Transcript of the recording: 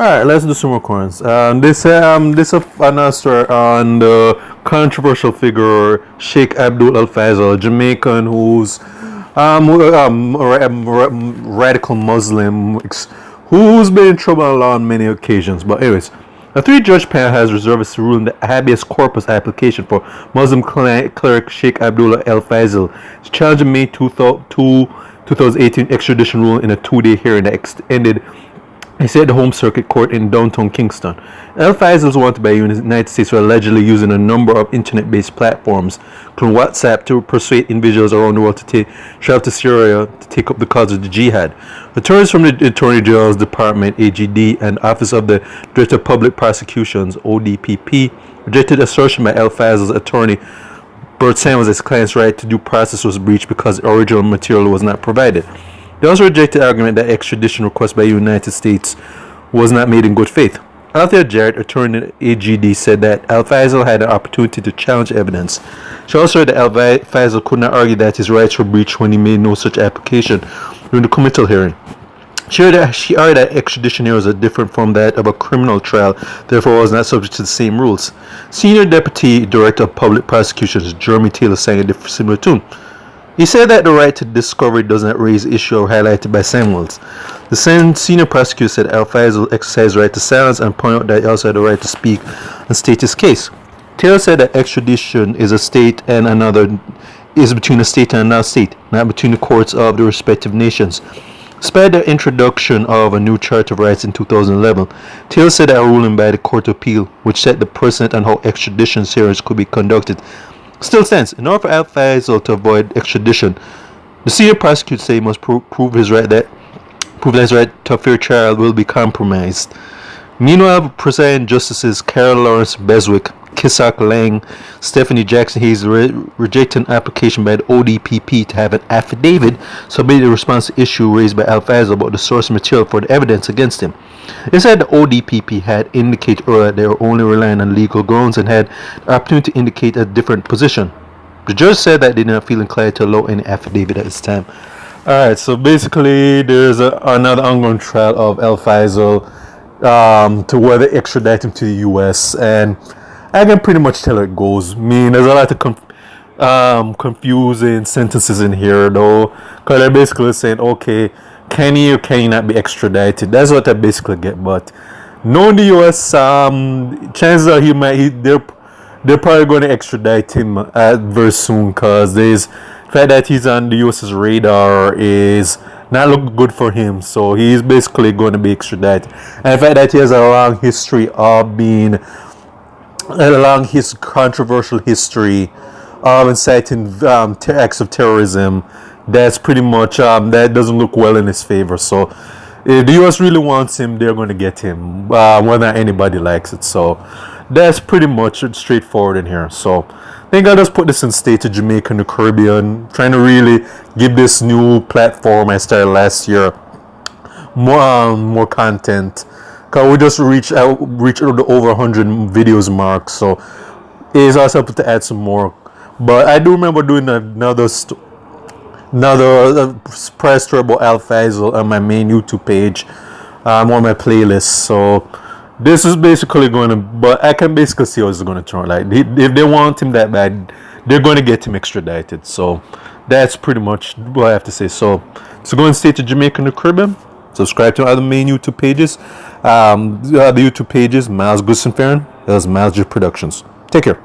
All right, let's do some more coins. This another story on the controversial figure Sheikh Abdul El-Faisal, Jamaican, who's radical Muslim, who's been in trouble on many occasions. But anyways, a three-judge panel has reserved its ruling the habeas corpus application for Muslim cleric Sheikh Abdullah El-Faisal to challenge May 2018 extradition ruling in a two-day hearing that ended. He said the Home Circuit Court in downtown Kingston. El-Faisal is wanted by the United States for allegedly using a number of internet-based platforms, including WhatsApp, to persuade individuals around the world to travel to Syria to take up the cause of the jihad. Attorneys from the Attorney General's Department, AGD, and Office of the Director of Public Prosecutions, ODPP, rejected assertion by El-Faisal's attorney Bert Samuels that his client's right to due process was breached because the original material was not provided. They also rejected the argument that extradition request by the United States was not made in good faith. Althea Jarrett, attorney at AGD, said that El-Faisal had an opportunity to challenge evidence. She also said that El-Faisal could not argue that his rights were breached when he made no such application during the committal hearing. She argued that extradition here was different from that of a criminal trial, therefore was not subject to the same rules. Senior Deputy Director of Public Prosecutions, Jeremy Taylor, sang a similar tune. He said that the right to discovery does not raise the issue highlighted by Samuels. The senior prosecutor said El-Faisal exercised the right to silence and pointed out that he also had the right to speak and state his case. Taylor said that extradition is between a state and another state, not between the courts of the respective nations. Despite the introduction of a new Charter of Rights in 2011, Taylor said that a ruling by the Court of Appeal, which set the precedent on how extradition hearings could be conducted, still stands. In order for El-Faisal to avoid extradition, the senior prosecutor said he must prove his right that his right to a fair trial will be compromised. Meanwhile, presiding justices Carol Lawrence Beswick, Kisak Lang, Stephanie Jackson Hayes rejected an application by the ODPP to have an affidavit submitted in response to issue raised by El-Faisal about the source material for the evidence against him. They said the ODPP had indicated earlier that they were only relying on legal grounds and had the opportunity to indicate a different position. The judge said that they did not feel inclined to allow any affidavit at this time. Alright, so basically there's another ongoing trial of El-Faisal to whether extradite him to the US, and I can pretty much tell it goes. I mean, there's a lot of confusing sentences in here though, because they're basically saying, okay, can he or can he not be extradited? That's what I basically get. But knowing the US, chances are they're probably going to extradite him very soon, because the fact that he's on the US's radar is not look good for him. So he's basically going to be extradited, and the fact that he has a long history of being his controversial history of inciting acts of terrorism, that's pretty much that doesn't look well in his favor. So if the US really wants him, they're going to get him, whether anybody likes it. So that's pretty much straightforward in here. So I think I'll just put this in state of Jamaica and the Caribbean, trying to really give this new platform I started last year more content, because we just reached the over 100 videos mark. So it's also able to add some more. But I do remember doing another press tour about El-Faisal on my main YouTube page, on my playlist. So this is basically going to, but I can basically see how it's going to turn. Like, if they want him that bad, they're going to get him extradited. So that's pretty much what I have to say. So go and stay to Jamaica and the Caribbean. Subscribe to other main YouTube pages. The YouTube pages, Miles Goodson Farron. That was Miles G Productions. Take care.